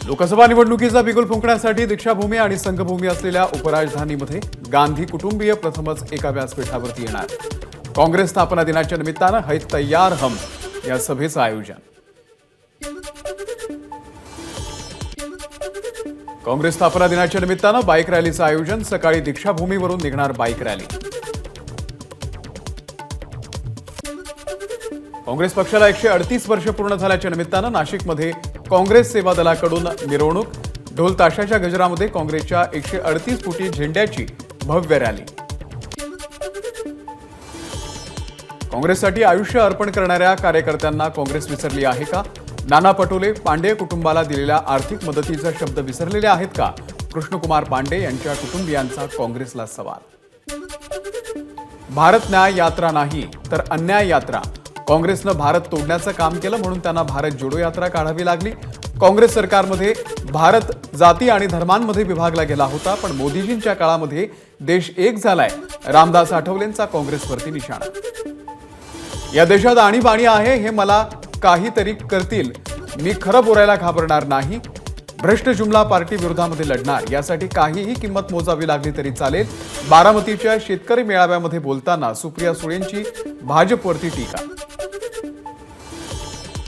लोकसभा निवडणुकीचा बिगुल फुंकण्यासाठी दीक्षाभूमी आणि संघभूमी असलेल्या उपराजधानीमध्ये गांधी कुटुंबीय प्रथमच एका व्यासपीठावरती येणार। काँग्रेस स्थापना दिनाच्या निमित्तानं है तैयार हम या सभेचं आयोजन। काँग्रेस स्थापना दिनाच्या निमित्तानं बाईक रॅलीचं आयोजन। सकाळी दीक्षाभूमीवरून निघणार बाईक रॅली। काँग्रेस पक्षाला 138 वर्ष पूर्ण झाल्याच्या निमित्तानं नाशिकमध्ये काँग्रेस सेवा दलाकडून मिरवणूक। ढोल ताशाच्या गजरामध्ये काँग्रेसच्या 138 फुटी झेंड्याची भव्य रॅली। काँग्रेससाठी आयुष्य अर्पण करणाऱ्या कार्यकर्त्यांना काँग्रेस विसरली आहे का? नाना पटोले पांडे कुटुंबाला दिलेल्या आर्थिक मदतीचा शब्द विसरलेले आहेत का? कृष्णकुमार पांडे यांच्या कुटुंबियांचा काँग्रेसला सवाल। भारत न्याय यात्रा नाही तर अन्याय यात्रा। काँग्रेसनं भारत तोडण्याचं काम केलं म्हणून त्यांना भारत जोडो यात्रा काढावी लागली। काँग्रेस सरकारमध्ये भारत जाती आणि धर्मांमध्ये विभागला गेला होता, पण मोदीजींच्या काळामध्ये देश एक झालाय। रामदास आठवलेंचा काँग्रेसवरती निशाणा। या देशात आणीबाणी आहे, हे मला काहीतरी करतील, मी खरं बोलायला घाबरणार नाही। भ्रष्ट जुमला पार्टी विरोधामध्ये लढणार, यासाठी काहीही किंमत मोजावी लागली तरी चालेल। बारामतीच्या शेतकरी मेळाव्यामध्ये बोलताना सुप्रिया सुळेंची भाजपवरती टीका।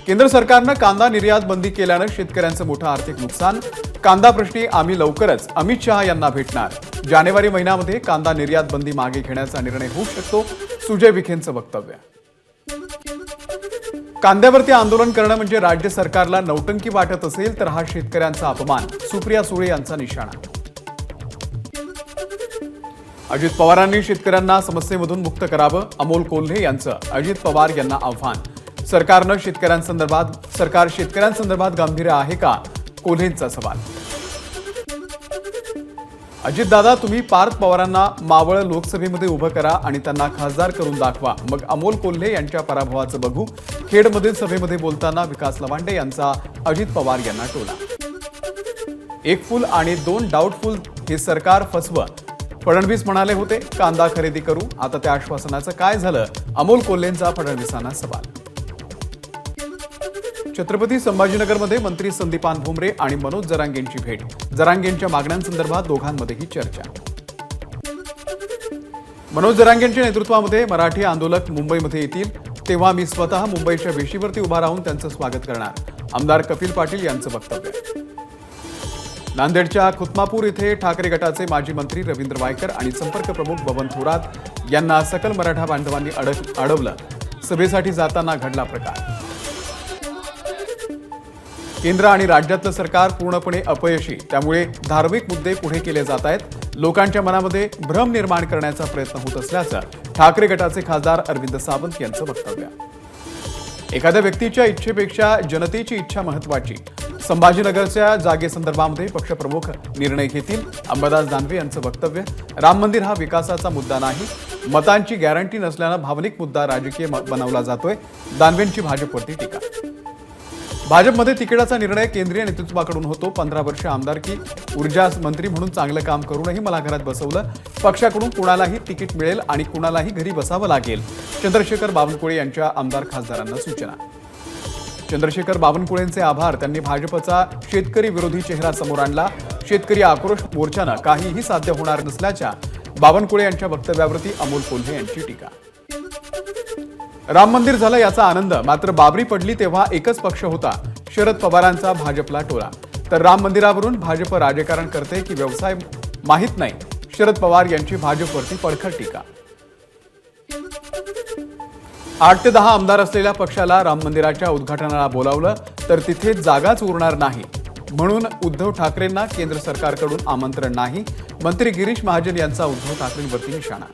केंद्र सरकारनं कांदा निर्यात बंदी केल्यानं शेतकऱ्यांचं मोठं आर्थिक नुकसान। कांदा प्रश्नी आम्ही लवकरच अमित शहा यांना भेटणार। जानेवारी महिन्यामध्ये कांदा निर्यात बंदी मागे घेण्याचा निर्णय होऊ शकतो, सुजय विखेंचं वक्तव्य। कांद्यावरती आंदोलन करणं म्हणजे राज्य सरकारला नौटंकी वाटत असेल तर हा शेतकऱ्यांचा अपमान, सुप्रिया सुळे यांचा निशाणा। अजित पवारांनी शेतकऱ्यांना समस्येमधून मुक्त करावं, अमोल कोल्हे यांचं अजित पवार यांना आव्हान। सरकार शेतकऱ्यांसंदर्भात गांभीर्य आहे का? कोल्हेंचा सवाल। अजितदादा, तुम्ही पार्थ पवारांना मावळ लोकसभेमध्ये उभं करा आणि त्यांना खासदार करून दाखवा, मग अमोल कोल्हे यांच्या पराभवाचं बघू। खेडमधील सभेमध्ये बोलताना विकास लवांडे यांचा अजित पवार यांना टोला। एक फुल आणि दोन डाऊटफुल हे सरकार फसवं, फडणवीस म्हणाले होते कांदा खरेदी करू, आता त्या आश्वासनाचं काय झालं? अमोल कोल्हेंचा फडणवीसांना सवाल। छत्रपती संभाजीनगरमध्ये मंत्री संदीपान भुमरे आणि मनोज जरांगेंची भेट। जरांगेंच्या मागण्यांसंदर्भात दोघांमध्येही चर्चा। मनोज जरांगेंच्या नेतृत्वामध्ये मराठी आंदोलक मुंबईमध्ये येतील, तेव्हा मी स्वतः मुंबईच्या वेशीवरती उभा राहून त्यांचं स्वागत करणार, आमदार कपिल पाटील यांचं वक्तव्य। नांदेडच्या खुतमापूर येथे ठाकरे गटाचे माजी मंत्री रवींद्र वायकर आणि संपर्क प्रमुख बबन थोरात यांना सकल मराठा बांधवांनी अडवलं। सभेसाठी जाताना घडला प्रकार। केंद्र आणि राज्यातलं सरकार पूर्णपणे अपयशी, त्यामुळे धार्मिक मुद्दे पुढे केले जात आहेत। लोकांच्या मनामध्ये भ्रम निर्माण करण्याचा प्रयत्न होत असल्याचं ठाकरे गटाचे खासदार अरविंद सावंत यांचं वक्तव्य। एखाद्या व्यक्तीच्या इच्छेपेक्षा जनतेची इच्छा महत्त्वाची। संभाजीनगरच्या जागेसंदर्भामध्ये पक्षप्रमुख निर्णय घेतील, अंबादास दानवे यांचं वक्तव्य। राम मंदिर हा विकासाचा मुद्दा नाही, मतांची गॅरंटी नसल्यानं भावनिक मुद्दा राजकीय बनवला जातोय, दानवेंची भाजपवरती टीका। भाजपमध्ये तिकिटाचा निर्णय केंद्रीय नेतृत्वाकडून होतो। 15 वर्ष आमदारकी, ऊर्जा मंत्री म्हणून चांगलं काम करूनही मला घरात बसवलं। पक्षाकडून कुणालाही तिकीट मिळेल आणि कुणालाही घरी बसावं लागेल, चंद्रशेखर बावनकुळे यांच्या आमदार खासदारांना सूचना। चंद्रशेखर बावनकुळेंचे आभार, त्यांनी भाजपचा शेतकरी विरोधी चेहरा समोर आणला। शेतकरी आक्रोश मोर्चानं काहीही साध्य होणार नसल्याच्या बावनकुळे यांच्या वक्तव्यावरती अमोल कोल्हे यांची टीका। राम मंदिर झालं याचा आनंद, मात्र बाबरी पडली तेव्हा एकच पक्ष होता, शरद पवारांचा भाजपला टोला। तर राम मंदिरावरून भाजप राजकारण करते की व्यवसाय माहित नाही, शरद पवार यांची भाजपवरती पडखड टीका। 8 ते 10 आमदार असलेल्या पक्षाला राम मंदिराच्या उद्घाटनाला बोलावलं तर तिथे जागाच उरणार नाही, म्हणून उद्धव ठाकरेंना केंद्र सरकारकडून आमंत्रण नाही। मंत्री गिरीश महाजन यांचा उद्धव ठाकरेंवरती निशाणा।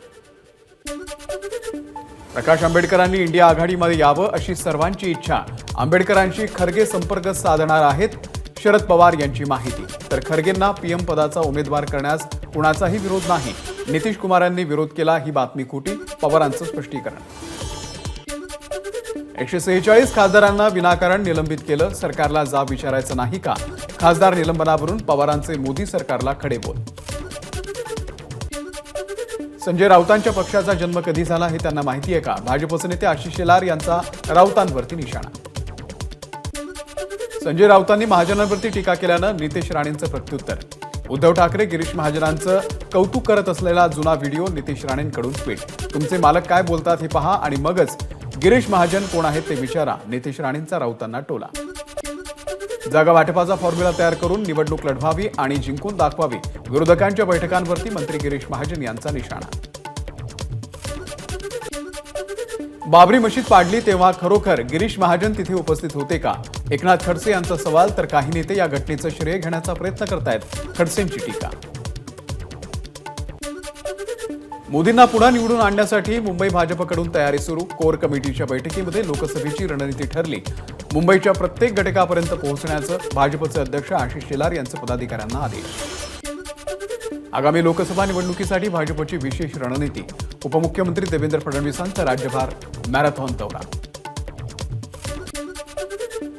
प्रकाश आंबेडकरांनी इंडिया आघाडीमध्ये यावं अशी सर्वांची इच्छा, आंबेडकरांशी खरगे संपर्क साधणार आहेत, शरद पवार यांची माहिती। तर खरगेंना पीएम पदाचा उमेदवार करण्यास कुणाचाही विरोध नाही, नितीश कुमारांनी विरोध केला ही बातमी खोटी, पवारांचं स्पष्टीकरण। 146 खासदारांना विनाकारण निलंबित केलं, सरकारला जाब विचारायचं नाही का? खासदार निलंबनावरून पवारांचे मोदी सरकारला खडे बोल। संजय राऊतांच्या पक्षाचा जन्म कधी झाला हे त्यांना माहिती आहे का? भाजपचे नेते आशिष शेलार यांचा राऊतांवरती निशाणा. संजय राऊतांनी महाजनांवरती टीका केल्यानं नितेश राणेंचं प्रत्युत्तर. उद्धव ठाकरे गिरीश महाजनांचं कौतुक करत असलेला जुना व्हिडिओ नितेश राणेंकडून ट्विट. तुमचे मालक काय बोलतात हे पहा आणि मगच गिरीश महाजन कोण आहेत ते विचारा. नितेश राणेंचा राऊतांना टोला. जागा वाटपाचा फॉर्म्युला तयार करून निवडणूक लढवावी आणि जिंकून दाखवावी. विरोधकांच्या बैठकांवरती मंत्री गिरीश महाजन यांचा निशाणा. बाबरी मशीद पाडली तेव्हा खरोखर गिरीश महाजन तिथे उपस्थित होते का? एकनाथ खडसे यांचा सवाल. तर काही नेते या घटनेचं श्रेय घेण्याचा प्रयत्न करतायत. खडसेंची टीका. मोदींना पुन्हा निवडून आणण्यासाठी मुंबई भाजपकडून तयारी सुरू. कोर कमिटीच्या बैठकीमध्ये लोकसभेची रणनीती ठरली. मुंबईच्या प्रत्येक घटकापर्यंत पोहोचण्याचं भाजपचे अध्यक्ष आशिष शेलार यांचे पदाधिकाऱ्यांना आदेश. आगामी लोकसभा निवडणुकीसाठी भाजपची विशेष रणनीती. उपमुख्यमंत्री देवेंद्र फडणवीसांचा राज्यभर मॅरेथॉन दौरा.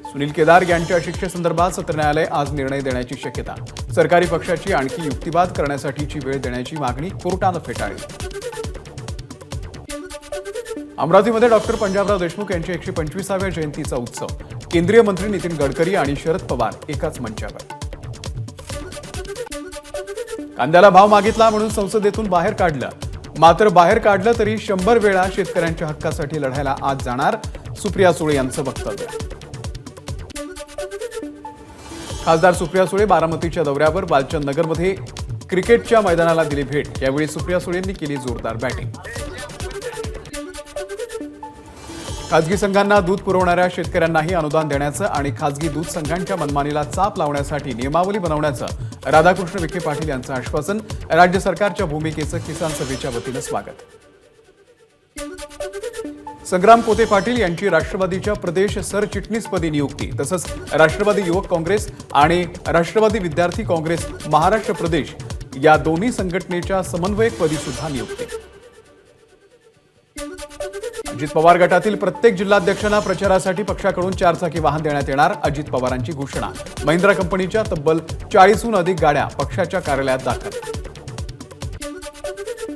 सुनील केदार यांच्या शिक्षेसंदर्भात सत्र न्यायालय आज निर्णय देण्याची शक्यता. सरकारी पक्षाची आणखी युक्तिवाद करण्यासाठीची वेळ देण्याची मागणी कोर्टानं फेटाळली. अमरावतीमध्ये डॉक्टर पंजाबराव देशमुख यांच्या 125व्या जयंतीचा उत्सव. केंद्रीय मंत्री नितीन गडकरी आणि शरद पवार एकाच मंचावर. कांद्याला भाव मागितला म्हणून संसदेतून बाहेर काढलं. मात्र बाहेर काढलं तरी 100 वेळा शेतकऱ्यांच्या हक्कासाठी लढायला आज जाणार. सुप्रिया सुळे यांचं वक्तव्य. खासदार सुप्रिया सुळे बारामतीच्या दौऱ्यावर. बालचंद नगरमध्ये क्रिकेटच्या मैदानाला दिली भेट. यावेळी सुप्रिया सुळेंनी केली जोरदार बॅटिंग. खासगी संघांना दूध पुरवणाऱ्या शेतकऱ्यांनाही अनुदान देण्याचं आणि खासगी दूध संघांच्या मनमानीला चाप लावण्यासाठी नियमावली बनवण्याचं राधाकृष्ण विखे पाटील यांचं आश्वासन. राज्य सरकारच्या भूमिकेचं किसान सभेच्या वतीनं स्वागत. संग्राम पोते पाटील यांची राष्ट्रवादीच्या प्रदेश सरचिटणीसपदी नियुक्ती. तसंच राष्ट्रवादी युवक काँग्रेस आणि राष्ट्रवादी विद्यार्थी काँग्रेस महाराष्ट्र प्रदेश या दोन्ही संघटनेच्या समन्वयकपदी सुद्धा नियुक्ती. अजित पवार गटातील प्रत्येक जिल्हाध्यक्षांना प्रचारासाठी पक्षाकडून 4 चाकी वाहन देण्यात येणार. अजित पवारांची घोषणा. महिंद्रा कंपनीच्या तब्बल 40हून अधिक गाड्या पक्षाच्या कार्यालयात दाखल.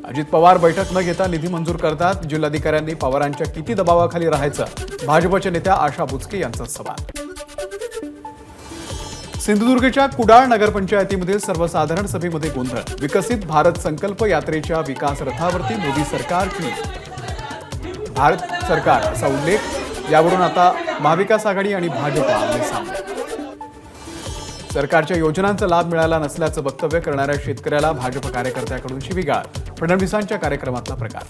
अजित पवार बैठक न घेता निधी मंजूर करतात. जिल्हाधिकाऱ्यांनी पवारांच्या किती दबावाखाली राहायचं? भाजपच्या नेत्या आशा बुचके यांचा सवाल. सिंधुदुर्गच्या कुडाळ नगरपंचायतीमधील सर्वसाधारण सभेमध्ये गोंधळ. विकसित भारत संकल्प यात्रेच्या विकास रथावरती मोदी सरकारची भारत सरकार असा उल्लेख. यावरून आता महाविकास आघाडी आणि भाजप आमने-सामने. सरकारच्या योजनांचा लाभ मिळाला नसल्याचं वक्तव्य करणाऱ्या शेतकऱ्याला भाजप कार्यकर्त्याकडून शिवीगाळ. फडणवीसांच्या कार्यक्रमातला प्रकार.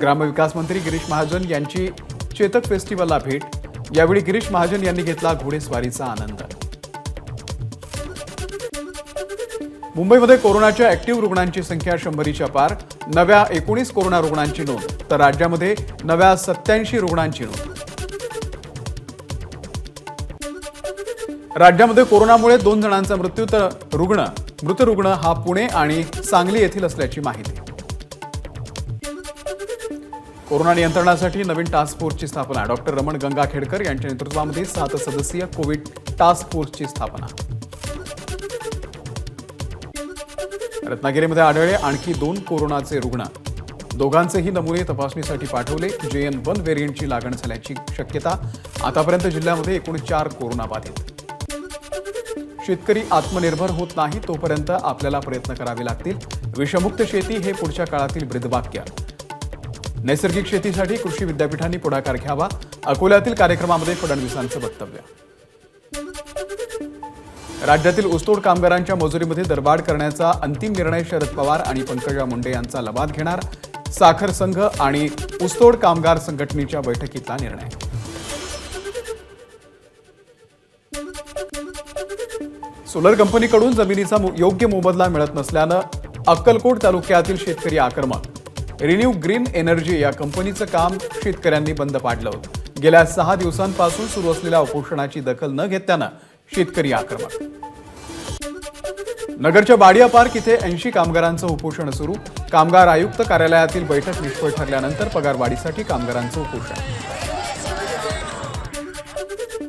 ग्रामविकास मंत्री गिरीश महाजन यांची चेतक फेस्टिव्हलला भेट. यावेळी गिरीश महाजन यांनी घेतला घोडेस्वारीचा आनंद. मुंबईमध्ये कोरोनाच्या ऍक्टिव्ह रुग्णांची संख्या 100च्या पार. नव्या 19 कोरोना रुग्णांची नोंद. तर राज्यामध्ये नव्या 87 रुग्णांची नोंद. राज्यामध्ये कोरोनामुळे 2 जणांचा मृत्यू. तर मृत रुग्ण हा पुणे आणि सांगली येथील असल्याची माहिती. कोरोना नियंत्रणासाठी नवीन टास्क फोर्सची स्थापना. डॉक्टर रमण गंगाखेडकर यांच्या नेतृत्वामध्ये 7 सदस्यीय कोविड टास्क फोर्सची स्थापना. रत्नागिरीमध्ये आढळले आणखी 2 कोरोनाचे रुग्ण. दोघांचेही नमुने तपासणीसाठी पाठवले. JN1 व्हेरियंटची लागण झाल्याची शक्यता. आतापर्यंत जिल्ह्यामध्ये एकूण 4 कोरोना बाधित. शेतकरी आत्मनिर्भर होत नाही तोपर्यंत आपल्याला प्रयत्न करावे लागतील. विषमुक्त शेती हे पुढच्या काळातील ब्रीदवाक्य. नैसर्गिक शेतीसाठी कृषी विद्यापीठांनी पुढाकार घ्यावा. अकोल्यातील कार्यक्रमामध्ये फडणवीसांचं वक्तव्य. राज्यातील ऊसतोड कामगारांच्या मजुरीमध्ये दरवाढ करण्याचा अंतिम निर्णय शरद पवार आणि पंकजा मुंडे यांचा लवाद घेणार. साखर संघ आणि ऊसतोड कामगार संघटनेच्या बैठकीतला निर्णय. सोलर कंपनीकडून जमिनीचा योग्य मोबदला मिळत नसल्यानं अक्कलकोट तालुक्यातील शेतकरी आक्रमक. रिन्यू ग्रीन एनर्जी या कंपनीचं काम शेतकऱ्यांनी बंद पाडलं होतं. गेल्या 6 दिवसांपासून सुरू असलेल्या उपोषणाची दखल न घेतल्यानं शेतकरी आक्रमक. नगरच्या बाडिया पार्क इथे 80 कामगारांचं उपोषण सुरू. कामगार आयुक्त कार्यालयातील बैठक निष्फळ ठरल्यानंतर पगारवाढीसाठी कामगारांचं उपोषण.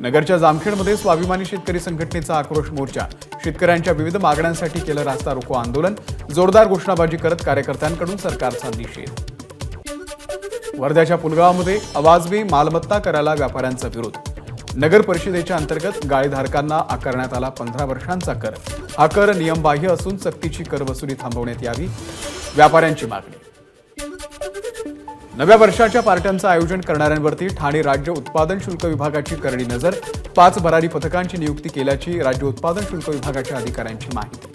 नगरच्या जामखेडमध्ये स्वाभिमानी शेतकरी संघटनेचा आक्रोश मोर्चा. शेतकऱ्यांच्या विविध मागण्यांसाठी केलं रास्ता रोको आंदोलन. जोरदार घोषणाबाजी करत कार्यकर्त्यांकडून सरकारचा निषेध. वर्ध्याच्या पुलगावमध्ये अवाजवी मालमत्ता कराला व्यापाऱ्यांचा विरोध. नगर परिषदेच्या अंतर्गत गाळीधारकांना आकारण्यात आला 15 वर्षांचा कर. हा कर नियमबाह्य असून सक्तीची कर वसुली थांबवण्यात यावी, व्यापाऱ्यांची मागणी. नव्या वर्षाच्या पार्ट्यांचं आयोजन करणाऱ्यांवरती ठाणे राज्य उत्पादन शुल्क विभागाची करडी नजर. 5 भरारी पथकांची नियुक्ती केल्याची राज्य उत्पादन शुल्क विभागाच्या अधिकाऱ्यांची माहिती.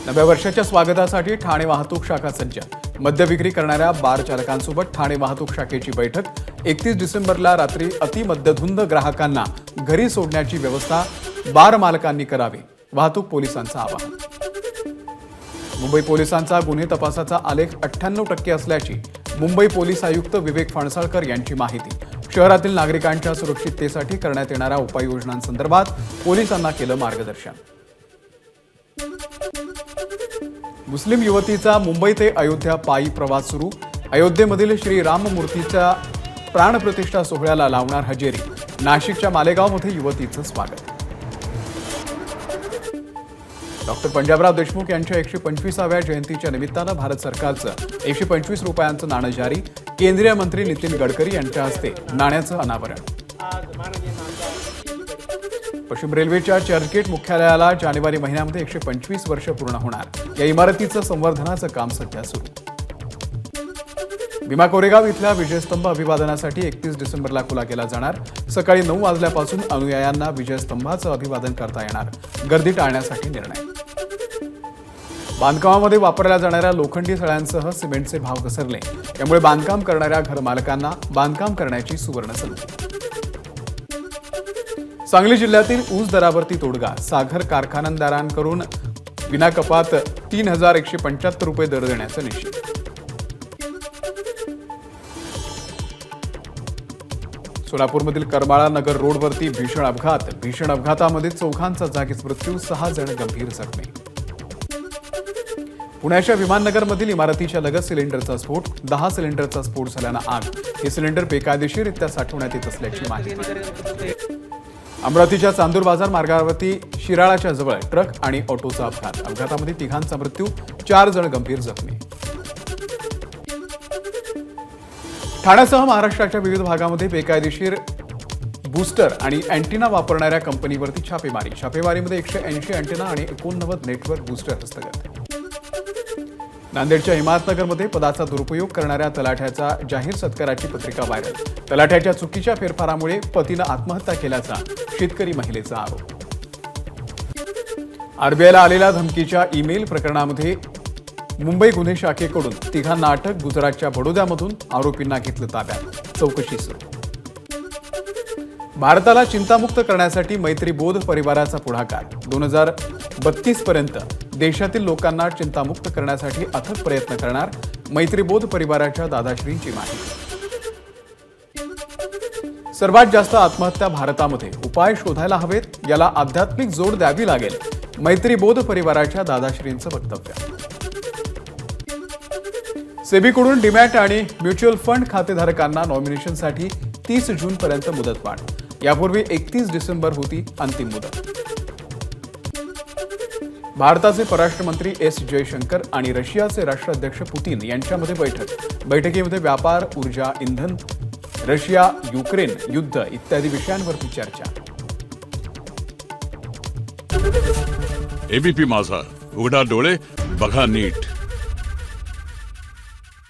नव्या वर्षाच्या स्वागतासाठी ठाणे वाहतूक शाखा सज्ज. मद्य विक्री करणाऱ्या बार चालकांसोबत ठाणे वाहतूक शाखेची बैठक. 31 डिसेंबरला रात्री अतिमद्यधुंद ग्राहकांना घरी सोडण्याची व्यवस्था बार मालकांनी करावी, वाहतूक पोलिसांचं आवाहन. मुंबई पोलिसांचा गुन्हे तपासाचा आलेख 98% असल्याची मुंबई पोलीस आयुक्त विवेक फणसळकर यांची माहिती. शहरातील नागरिकांच्या सुरक्षिततेसाठी करण्यात येणाऱ्या उपाययोजनांसंदर्भात पोलिसांना केलं मार्गदर्शन. मुस्लिम युवतीचा मुंबई ते अयोध्या पायी प्रवास सुरू. अयोध्येमधील श्री राममूर्तीच्या प्राणप्रतिष्ठा सोहळ्याला लावणार हजेरी. नाशिकच्या मालेगावमध्ये युवतीचं स्वागत. डॉक्टर पंजाबराव देशमुख यांच्या 125व्या जयंतीच्या निमित्तानं भारत सरकारचं 125 रुपयांचं नाणं जारी. केंद्रीय मंत्री नितीन गडकरी यांच्या हस्ते नाण्याचं अनावरण. पश्चिम रेल्वेच्या चर्चगेट मुख्यालयाला जानेवारी महिन्यामध्ये 125 वर्ष पूर्ण होणार. या इमारतीचं संवर्धनाचं काम सध्या सुरू. भीमा कोरेगाव इथल्या विजयस्तंभ अभिवादनासाठी 31 डिसेंबरला खुला केला जाणार. सकाळी 9 वाजल्यापासून अनुयायांना विजयस्तंभाचं अभिवादन करता येणार. गर्दी टाळण्यासाठी निर्णय. बांधकामामध्ये वापरल्या जाणाऱ्या लोखंडी सळ्यांसह सिमेंटचे भाव घसरले. त्यामुळे बांधकाम करणाऱ्या घरमालकांना बांधकाम करण्याची सुवर्ण संधी. सांगली जिल्ह्यातील ऊस दरावरती तोडगा. साखर कारखानदारांकडून विनाकपात 3175 रुपये दर देण्याचा निश्चित. सोलापूरमधील करमाळा नगर रोडवरती भीषण अपघात. भीषण अपघातामध्ये 4 जागीच मृत्यू, 6 जण गंभीर जखमी. पुण्याच्या विमाननगरमधील इमारतीच्या लगत सिलेंडरचा स्फोट. 10 सिलेंडरचा स्फोट झाल्यानं आग. हे सिलेंडर बेकायदेशीररित्या साठवण्यात येत असल्याची माहिती. अमरावतीच्या चांदूर बाजार मार्गावरती शिराळाच्या जवळ ट्रक आणि ऑटोचा अपघात. अपघातामध्ये 3 मृत्यू, 4 जण गंभीर जखमी. ठाण्यासह महाराष्ट्राच्या विविध भागामध्ये बेकायदेशीर बूस्टर आणि अँटिना वापरणाऱ्या कंपनीवरती छापेमारी. छापेमारीमध्ये 180 अँटिना आणि 89 नेटवर्क बूस्टर हस्तगत. नांदेडच्या हिमायतनगरमध्ये पदाचा दुरुपयोग करणाऱ्या तलाठ्याचा जाहीर सत्काराची पत्रिका व्हायरल. तलाठ्याच्या चुकीच्या फेरफारामुळे पतीनं आत्महत्या केल्याचा शेतकरी महिलेचा आरोप. आरबीआयला आलेल्या धमकीच्या ईमेल प्रकरणामध्ये मुंबई गुन्हे शाखेकडून 3 अटक. गुजरातच्या बडोद्यामधून आरोपींना घेतलं ताब्यात. चौकशी सुरू. भारताला चिंतामुक्त करण्यासाठी मैत्रीबोध परिवाराचा पुढाकार. 2032 पर्यंत देशातील लोकांना चिंतामुक्त करण्यासाठी अथक प्रयत्न करणार. मैत्रीबोध परिवाराच्या दादाश्रींची माहिती. सर्वात जास्त आत्महत्या भारतामध्ये. उपाय शोधायला हवेत. याला आध्यात्मिक जोड द्यावी लागेल. मैत्रीबोध परिवाराच्या दादाश्रींचं वक्तव्य. सेबीकडून डीमॅट आणि म्युच्युअल फंड खातेधारकांना नॉमिनेशनसाठी 30 जूनपर्यंत मुदतवाढ. यापूर्वी 31 डिसेंबर होती अंतिम मुदत. भारताचे परराष्ट्र मंत्री एस जयशंकर आणि रशियाचे राष्ट्राध्यक्ष पुतीन यांच्यामध्ये बैठक. बैठकीमध्ये व्यापार, ऊर्जा, इंधन, रशिया युक्रेन युद्ध इत्यादी विषयांवरती चर्चा. एबीपी माझा, उघडा डोळे बघा नीट.